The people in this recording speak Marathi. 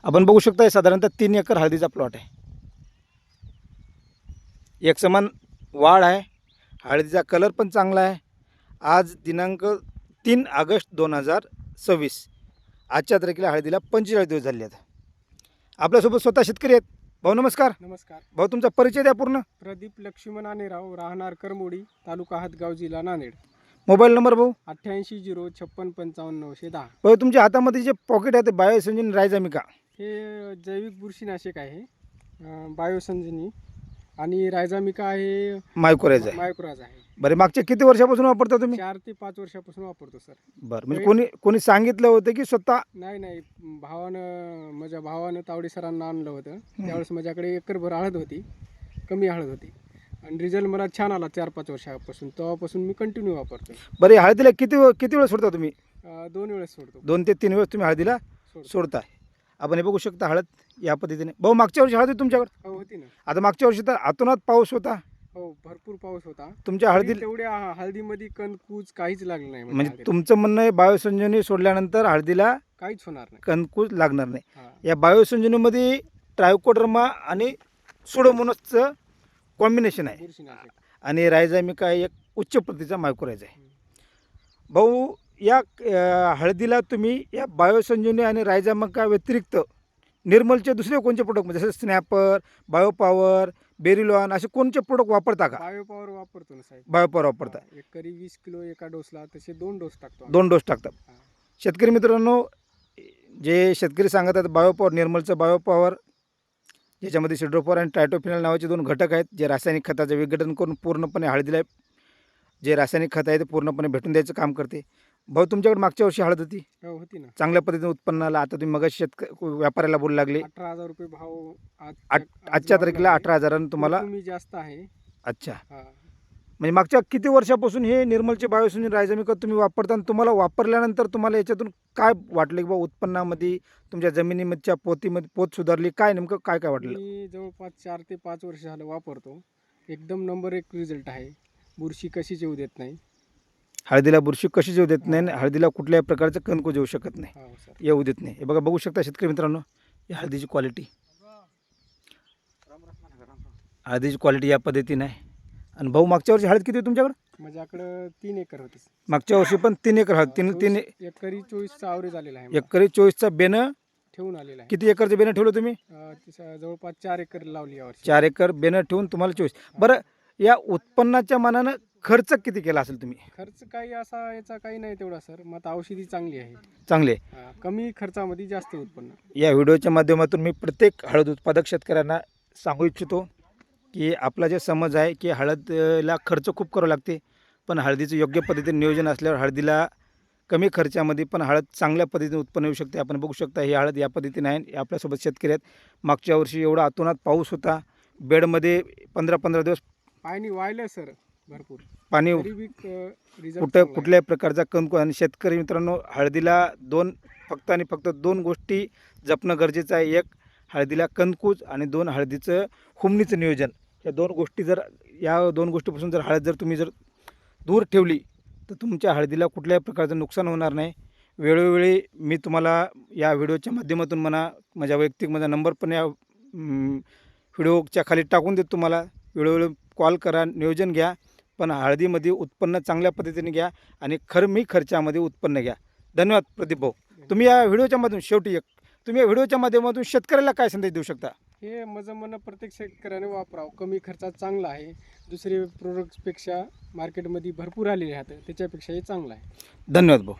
आपण बघू शकता हे साधारणतः 3 एकर हळदीचा प्लॉट आहे. एक समान वाढ आहे. हळदीचा कलर पण चांगला आहे. आज दिनांक 3 ऑगस्ट 2026. आजच्या तारखेला हळदीला 45 दिवस झाले आहेत. आपल्यासोबत स्वतः शेतकरी आहेत. भाऊ नमस्कार. नमस्कार. भाऊ तुमचा परिचय द्या पूर्ण. प्रदीप लक्ष्मण आनेराव, राहणार करमोडी, तालुका हातगाव, जिल्हा नांदेड. मोबाईल नंबर भाऊ. 88 056 55 910. भाऊ तुमच्या हातामध्ये जे पॉकेट आहे ते बायोसंजीवनी रायझामिका. हे जैविक बुरशीनाशक आहे, बायोसंजीवनी, आणि रायझामिका आहे, मायक्रोरायझा आहे. मायक्रोरायझा आहे. बरे मागच्या किती वर्षापासून वापरता तुम्ही? 4 ते 5 वर्षापासून वापरतो सर. बरं म्हणजे कोणी सांगितलं होतं की स्वतः? नाही, माझ्या भावानं तावडे सरांना आणलं होतं. त्यावेळेस माझ्याकडे एकरभर हळद होती, कमी हळद होती, आणि रिझल्ट मला छान आला 4-5 वर्षापासून. तेव्हापासून मी कंटिन्यू वापरतो. बरं हळदीला किती वेळ सोडता तुम्ही? 2 वेळेस सोडतो. 2 ते 3 वेळेस तुम्ही हळदीला सोडताय. आपण हे बघू शकता हळद या पद्धतीने. भाऊ मागच्या वर्षी हळद होती तुमच्याकडे? हो, होती ना. आता मागच्या वर्षी तर अतोनात पाऊस होता. हो, भरपूर पाऊस होता. तुमच्या हळदी तेवढ्या हळदीमध्ये कणकूज काहीच लागलं नाही. म्हणजे तुमचं म्हणणं आहे बायोसंजीवनी सोडल्यानंतर हळदीला काहीच होणार नाही, कणकूज लागणार नाही. हा. या बायोसंजीवनीमध्ये ट्रायकोडर्मा आणि सुडोमोनसचं कॉम्बिनेशन आहे बुरशीनाशक. आणि रायझामिका एक उच्च प्रतीचा मायक्रोरायझा आहे. भाऊ या हळदीला तुम्ही या बायोसंजीवनी आणि रायझामिका व्यतिरिक्त निर्मलचे दुसरे कोणते प्रोडक्ट जसे स्नॅपर, बायोपॉवर, बेरिलॉन असे कोणते प्रोडक्ट वापरता का? बायोपॉवर वापरतो ना साहेब. बायोपॉवर वापरता. एकरी 20 किलो एका डोसला, तसे 2 डोस टाकतो. 2 डोस टाकतात. हा. शेतकरी मित्रांनो, जे शेतकरी सांगत आहेत बायोपॉवर, निर्मलचं बायोपॉवर, ज्याच्यामध्ये सिड्रोफॉर आणि ट्रायटोफिनॉल नावाचे 2 घटक आहेत, जे रासायनिक खताचं विघटन करून पूर्णपणे हळदीला जे रासायनिक खत आहे ते पूर्णपणे भेटून द्यायचं काम करते. भाऊ तुमच्याकडे मागच्या वर्षी हळद होती, हो, होती ना. चांगल्या पद्धतीने उत्पन्न आलं. आता तुम्ही मगाशी व्यापाऱ्याला बोलू लागले 18,000 रुपये भाव आजच्या तारखेला 18,000 तुम्हाला. तुम्ही जास्त आहे. अच्छा, हा. म्हणजे मागच्या किती वर्षापासून हे निर्मलचे बायोसंजीवनी रायझामिका तुम्ही वापरता आणि तुम्हाला वापरल्यानंतर तुम्हाला याच्यातून काय वाटलं की बा उत्पन्नामध्ये तुमच्या जमिनीमधच्या पोतीमध्ये पोत सुधारली, काय नेमकं काय काय वाटलं? मी जवळपास 4 ते 5 वर्ष झालं वापरतो. एकदम नंबर 1 रिझल्ट आहे. बुरशी कशीच येऊ देत नाही. हळदीला बुरशी कशी येऊ देत नाही आणि हळदीला कुठल्याही प्रकारचं कणकूज येऊ शकत नाही, हो सर. येऊ देत नाही. हे बघा बघू शकता शेतकरी मित्रांनो, या हळदीची क्वालिटी या पद्धतीने आहे. आणि भाऊ मागच्या वर्षी हळद किती होती तुमच्याकडे? माझ्याकडं 3 एकर होती. मागच्या वर्षी पण 3 एकर हळद. तीन एकरी 24चा ॲव्हरेज आलेला आहे. एकरी 24चा बेनं ठेवून आलेला आहे. किती एकरचं बेनं ठेवलं तुम्ही? जवळपास 4 एकर लावली यावर्षी. 4 एकर बेनं ठेवून तुम्हाला 24. बरं या उत्पन्नाच्या मानानं खर्च किती केला असेल तुम्ही? खर्च काही असा याचा काही नाही तेवढा सर. मग आता औषधी चांगली आहे. चांगले. कमी खर्चामध्ये जास्त उत्पन्न. या व्हिडिओच्या माध्यमातून मी प्रत्येक हळद उत्पादक शेतकऱ्यांना सांगू इच्छितो की आपला जे समज आहे की हळदला खर्च खूप करावा लागते, पण हळदीचं योग्य पद्धतीने नियोजन असल्यावर हळदीला कमी खर्चामध्ये पण हळद चांगल्या पद्धतीने उत्पन्न येऊ शकते. आपण बघू शकता ही हळद या पद्धतीने आहे. आपल्यासोबत शेतकरी आहेत. मागच्या वर्षी एवढा अतोनात पाऊस होता, बेडमध्ये 15-15 दिवस पाणी वाहिलं सर भरपूर. पाणी कुठल्याही प्रकारचा कणकूज. आणि शेतकरी मित्रांनो, हळदीला फक्त दोन गोष्टी जपणं गरजेचं आहे. एक हळदीला कणकूज आणि 2 हळदीचं हुमणीचं नियोजन. या 2 गोष्टी या 2 गोष्टीपासून हळद तुम्ही दूर ठेवली तर तुमच्या हळदीला कुठल्याही प्रकारचं नुकसान होणार नाही. वेळोवेळी मी तुम्हाला या व्हिडिओच्या माध्यमातून माझा वैयक्तिक नंबर पण या व्हिडिओच्या खाली टाकून देतो. तुम्हाला वेळोवेळी कॉल करा, नियोजन घ्या, पण हळदीमध्ये उत्पन्न चांगल्या पद्धतीने घ्या आणि कमी खर्चामध्ये उत्पन्न घ्या. धन्यवाद प्रदीप भाऊ. तुम्ही या व्हिडिओच्या माध्यमातून तुम्ही या व्हिडिओच्या माध्यमातून शेतकऱ्याला काय संदेश देऊ शकता? हे माझं म्हणणं प्रत्येक शेतकऱ्याने वापरावं. कमी खर्चात चांगलं आहे. दुसरे प्रोडक्ट्सपेक्षा मार्केटमध्ये भरपूर आलेले आहेत, त्याच्यापेक्षा हे चांगलं आहे. धन्यवाद भाऊ.